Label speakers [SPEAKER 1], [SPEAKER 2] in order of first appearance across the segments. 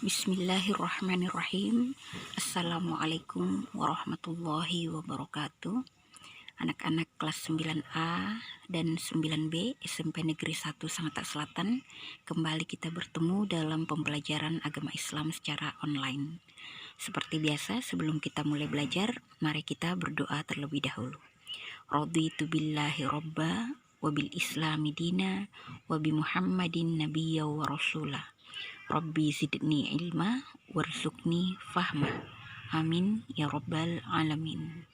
[SPEAKER 1] Bismillahirrahmanirrahim. Assalamualaikum warahmatullahi wabarakatuh. Anak-anak kelas 9A dan 9B SMP Negeri 1 Sangatta Selatan, kembali kita bertemu dalam pembelajaran agama Islam secara online. Seperti biasa, sebelum kita mulai belajar, mari kita berdoa terlebih dahulu. Raditu billahi robba wa bil islami dina wa bi Muhammadin nabiyya wa rasulah. Rabbi zidni ilma warzuqni fahma. Amin ya rabbal alamin.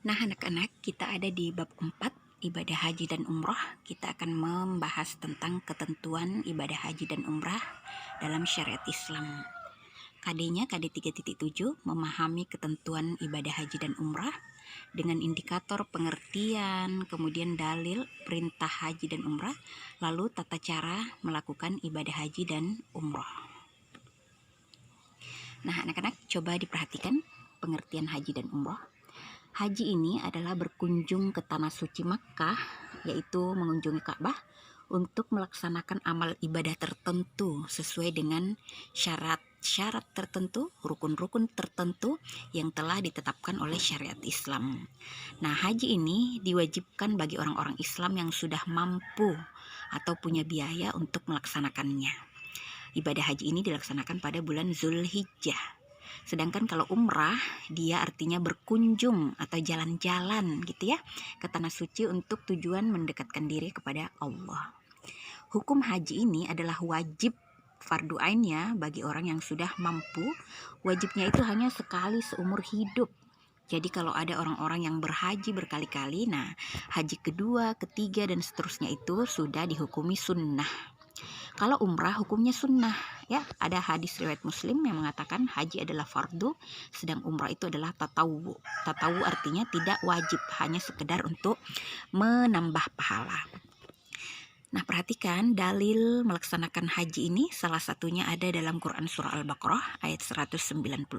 [SPEAKER 1] Nah anak-anak, kita ada di bab 4 ibadah haji dan umrah. Kita akan membahas tentang ketentuan ibadah haji dan umrah dalam syariat Islam. KD-nya KD 3.7, memahami ketentuan ibadah haji dan umrah dengan indikator pengertian, kemudian dalil perintah haji dan umrah, lalu tata cara melakukan ibadah haji dan umrah. Nah anak-anak, coba diperhatikan pengertian haji dan umrah. Haji ini adalah berkunjung ke tanah suci Makkah, yaitu mengunjungi Ka'bah untuk melaksanakan amal ibadah tertentu sesuai dengan syarat tertentu, rukun-rukun tertentu yang telah ditetapkan oleh syariat Islam. Nah, haji ini diwajibkan bagi orang-orang Islam yang sudah mampu atau punya biaya untuk melaksanakannya. Ibadah haji ini dilaksanakan pada bulan Zulhijjah. Sedangkan kalau umrah, dia artinya berkunjung atau jalan-jalan gitu ya ke tanah suci untuk tujuan mendekatkan diri kepada Allah. Hukum haji ini adalah wajib fardu ainnya bagi orang yang sudah mampu. Wajibnya itu hanya sekali seumur hidup. Jadi kalau ada orang-orang yang berhaji berkali-kali, nah haji kedua, ketiga dan seterusnya itu sudah dihukumi sunnah. Kalau umrah hukumnya sunnah ya. Ada hadis riwayat Muslim yang mengatakan haji adalah fardu, sedang umrah itu adalah tatawu. Tatawu artinya tidak wajib, hanya sekedar untuk menambah pahala. Nah perhatikan dalil melaksanakan haji ini, salah satunya ada dalam Quran surah Al-Baqarah ayat 196.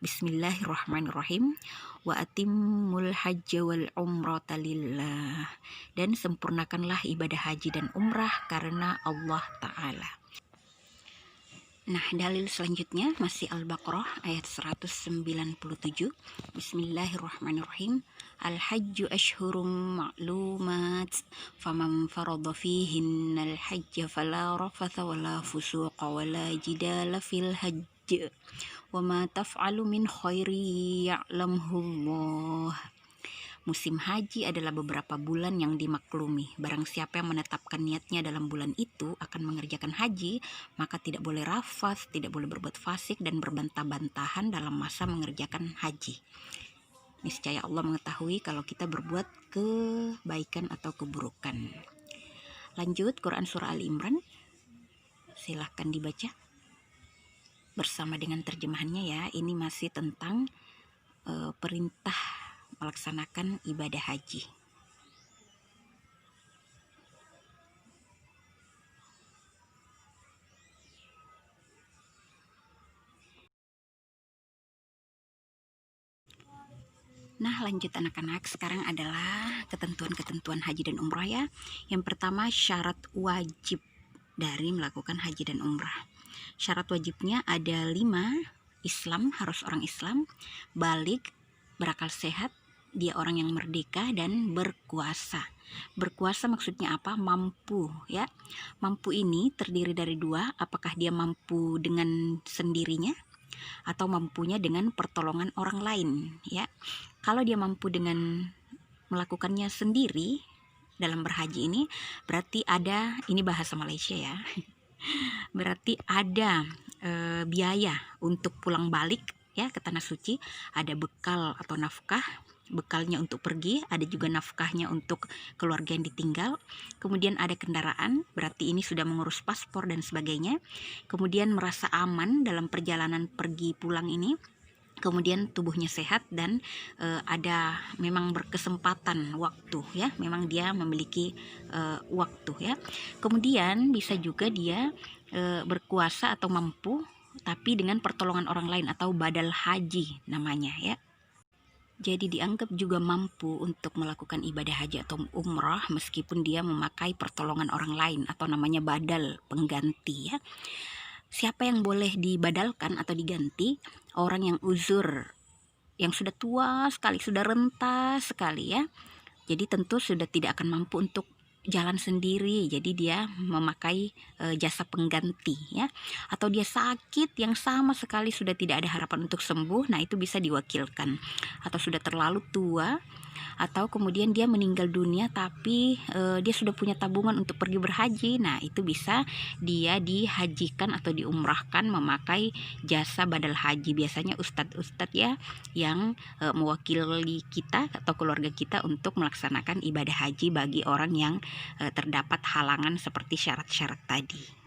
[SPEAKER 1] Bismillahirrahmanirrahim. Wa atimmul hajja wal umrata lillah. Dan sempurnakanlah ibadah haji dan umrah karena Allah Ta'ala. Nah dalil selanjutnya masih Al-Baqarah ayat 197. Bismillahirrahmanirrahim. Al-hajju ashhurum ma'lumat faman farada fihinnal hajja fala rafatha wala fusuqa wala jidala fil hajj wa ma taf'alu min khairi ya'lamhullah. Musim haji adalah beberapa bulan yang dimaklumi. Barang siapa yang menetapkan niatnya dalam bulan itu akan mengerjakan haji, maka tidak boleh rafas, tidak boleh berbuat fasik dan berbantah-bantahan dalam masa mengerjakan haji. Niscaya Allah mengetahui kalau kita berbuat kebaikan atau keburukan. Lanjut Quran surah Ali Imran. Silahkan dibaca bersama dengan terjemahannya ya. Ini masih tentang perintah melaksanakan ibadah haji. Nah lanjut anak-anak, sekarang adalah ketentuan-ketentuan haji dan umrah ya. Yang pertama, syarat wajib dari melakukan haji dan umrah. Syarat wajibnya ada 5. Islam, harus orang Islam, balik, berakal sehat, dia orang yang merdeka dan berkuasa. Berkuasa maksudnya apa? Mampu ya. Mampu ini terdiri dari 2, apakah dia mampu dengan sendirinya atau mampunya dengan pertolongan orang lain ya. Kalau dia mampu dengan melakukannya sendiri dalam berhaji ini, berarti ada, ini bahasa Malaysia ya, berarti ada biaya untuk pulang balik ya ke tanah suci, ada bekal atau nafkah, bekalnya untuk pergi, ada juga nafkahnya untuk keluarga yang ditinggal, kemudian ada kendaraan, berarti ini sudah mengurus paspor dan sebagainya, kemudian merasa aman dalam perjalanan pergi pulang ini, kemudian tubuhnya sehat dan ada memang berkesempatan waktu ya, memang dia memiliki waktu ya. Kemudian bisa juga dia berkuasa atau mampu tapi dengan pertolongan orang lain atau badal haji namanya ya. Jadi dianggap juga mampu untuk melakukan ibadah haji atau umrah meskipun dia memakai pertolongan orang lain atau namanya badal, pengganti ya. Siapa yang boleh dibadalkan atau diganti? Orang yang uzur, yang sudah tua sekali, sudah renta sekali ya. Jadi tentu sudah tidak akan mampu untuk jalan sendiri, jadi dia memakai jasa pengganti ya. Atau dia sakit yang sama sekali sudah tidak ada harapan untuk sembuh, nah itu bisa diwakilkan. Atau sudah terlalu tua, atau kemudian dia meninggal dunia tapi dia sudah punya tabungan untuk pergi berhaji, nah itu bisa dia dihajikan atau diumrahkan memakai jasa badal haji. Biasanya ustadz-ustadz ya yang mewakili kita atau keluarga kita untuk melaksanakan ibadah haji bagi orang yang terdapat halangan seperti syarat-syarat tadi.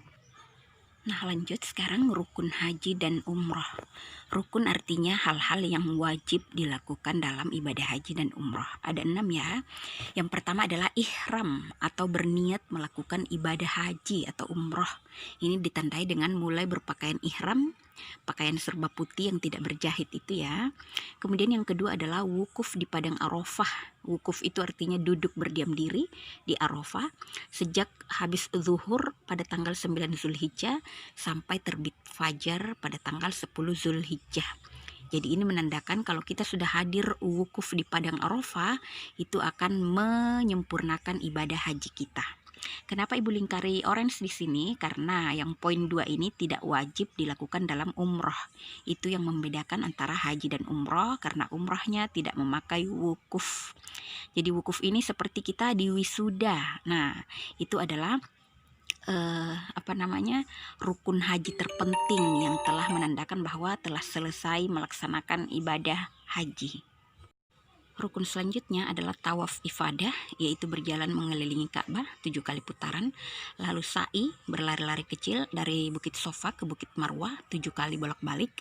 [SPEAKER 1] Nah, lanjut sekarang rukun haji dan umroh. Rukun artinya hal-hal yang wajib dilakukan dalam ibadah haji dan umroh. Ada 6 ya. Yang pertama adalah ihram atau berniat melakukan ibadah haji atau umroh. Ini ditandai dengan mulai berpakaian ihram, pakaian serba putih yang tidak berjahit itu ya. Kemudian yang kedua adalah wukuf di padang Arafah. Wukuf itu artinya duduk berdiam diri di Arafah sejak habis zuhur pada tanggal 9 Zulhijjah sampai terbit fajar pada tanggal 10 Zulhijjah. Jadi ini menandakan kalau kita sudah hadir wukuf di padang Arafah, itu akan menyempurnakan ibadah haji kita. Kenapa Ibu lingkari orange di sini? Karena yang poin 2 ini tidak wajib dilakukan dalam umroh. Itu yang membedakan antara haji dan umroh, karena umrohnya tidak memakai wukuf. Jadi wukuf ini seperti kita di wisuda. Nah, itu adalah rukun haji terpenting yang telah menandakan bahwa telah selesai melaksanakan ibadah haji. Rukun selanjutnya adalah tawaf ifadah, yaitu berjalan mengelilingi Ka'bah 7 kali putaran, lalu sa'i berlari-lari kecil dari Bukit Sofa ke Bukit Marwah 7 kali bolak-balik,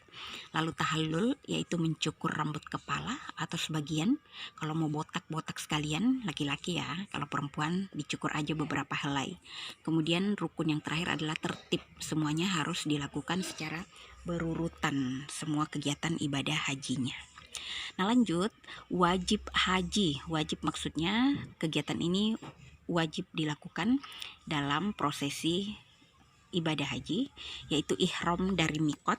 [SPEAKER 1] lalu tahallul yaitu mencukur rambut kepala atau sebagian, kalau mau botak-botak sekalian laki-laki ya, kalau perempuan dicukur aja beberapa helai. Kemudian rukun yang terakhir adalah tertib, semuanya harus dilakukan secara berurutan semua kegiatan ibadah hajinya. Nah, lanjut wajib haji. Wajib maksudnya kegiatan ini wajib dilakukan dalam prosesi ibadah haji, yaitu ihram dari mikot.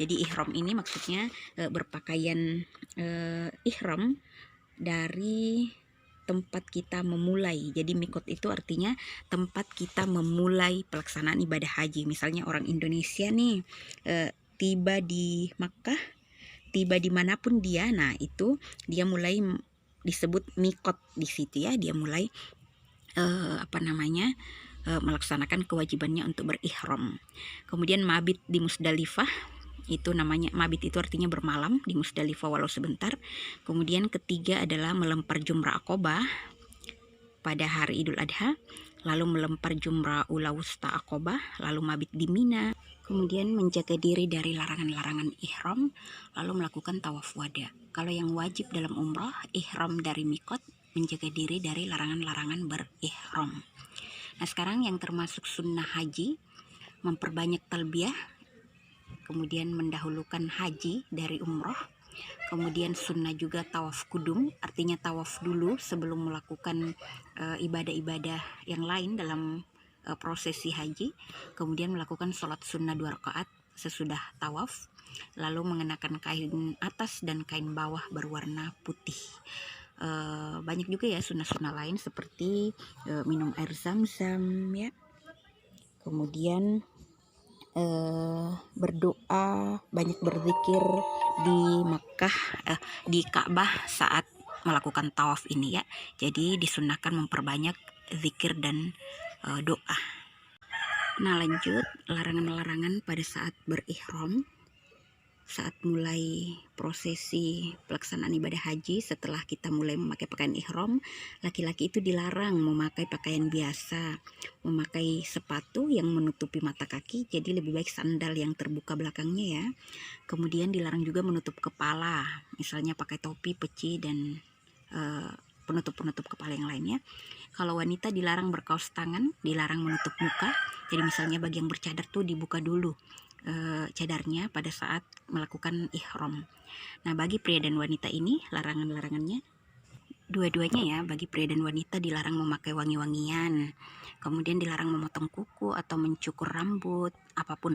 [SPEAKER 1] Jadi ihram ini maksudnya berpakaian ihram dari tempat kita memulai. Jadi mikot itu artinya tempat kita memulai pelaksanaan ibadah haji. Misalnya orang Indonesia nih tiba di Makkah, tiba dimanapun dia, nah itu dia mulai disebut mikot di situ ya, dia mulai melaksanakan kewajibannya untuk berihram. Kemudian mabit di Musdalifah, itu namanya mabit, itu artinya bermalam di Musdalifah walau sebentar. Kemudian ketiga adalah melempar jumrah Aqobah pada hari Idul Adha, lalu melempar jumrah ula wusta Aqobah, lalu mabit di Mina, kemudian menjaga diri dari larangan-larangan ihram, lalu melakukan tawaf wada. Kalau yang wajib dalam umroh, ihram dari mikot, menjaga diri dari larangan-larangan berihram. Nah, sekarang yang termasuk sunnah haji, memperbanyak talbiyah, kemudian mendahulukan haji dari umroh. Kemudian sunnah juga tawaf kudum, artinya tawaf dulu sebelum melakukan ibadah-ibadah yang lain dalam prosesi haji. Kemudian melakukan sholat sunnah 2 rakaat sesudah tawaf, lalu mengenakan kain atas dan kain bawah berwarna putih. Banyak juga ya sunnah-sunnah lain seperti minum air zam-zam ya, kemudian berdoa, banyak berzikir di Makkah, di Ka'bah saat melakukan tawaf ini ya. Jadi disunahkan memperbanyak zikir dan doa. Nah, lanjut larangan-larangan pada saat berihram. Saat mulai prosesi pelaksanaan ibadah haji, setelah kita mulai memakai pakaian ihram, laki-laki itu dilarang memakai pakaian biasa, memakai sepatu yang menutupi mata kaki, jadi lebih baik sandal yang terbuka belakangnya ya. Kemudian dilarang juga menutup kepala, misalnya pakai topi, peci, dan penutup-penutup kepala yang lainnya. Kalau wanita dilarang berkaos tangan, dilarang menutup muka, jadi misalnya bagi yang bercadar tuh dibuka dulu cadarnya pada saat melakukan ihram. Nah, bagi pria dan wanita ini larangan-larangannya Dua-duanya ya, bagi pria dan wanita dilarang memakai wangi-wangian, kemudian dilarang memotong kuku atau mencukur rambut apapun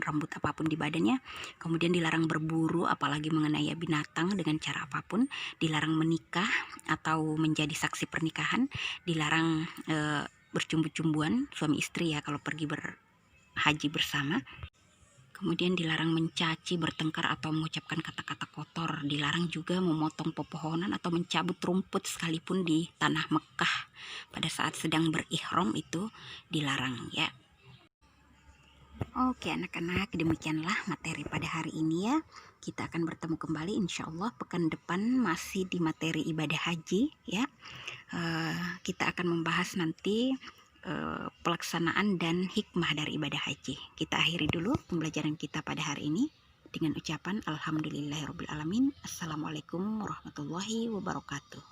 [SPEAKER 1] di badannya, kemudian dilarang berburu apalagi mengenai binatang dengan cara apapun, dilarang menikah atau menjadi saksi pernikahan, dilarang bercumbu-cumbuan suami istri ya kalau pergi berhaji bersama. Kemudian dilarang mencaci, bertengkar, atau mengucapkan kata-kata kotor. Dilarang juga memotong pepohonan atau mencabut rumput sekalipun di tanah Mekah. Pada saat sedang berihram itu dilarang ya. Oke anak-anak, demikianlah materi pada hari ini ya. Kita akan bertemu kembali insya Allah pekan depan masih di materi ibadah haji ya. Kita akan membahas nanti pelaksanaan dan hikmah dari ibadah haji. Kita akhiri dulu pembelajaran kita pada hari ini dengan ucapan alhamdulillahirabbil alamin. Assalamualaikum warahmatullahi wabarakatuh.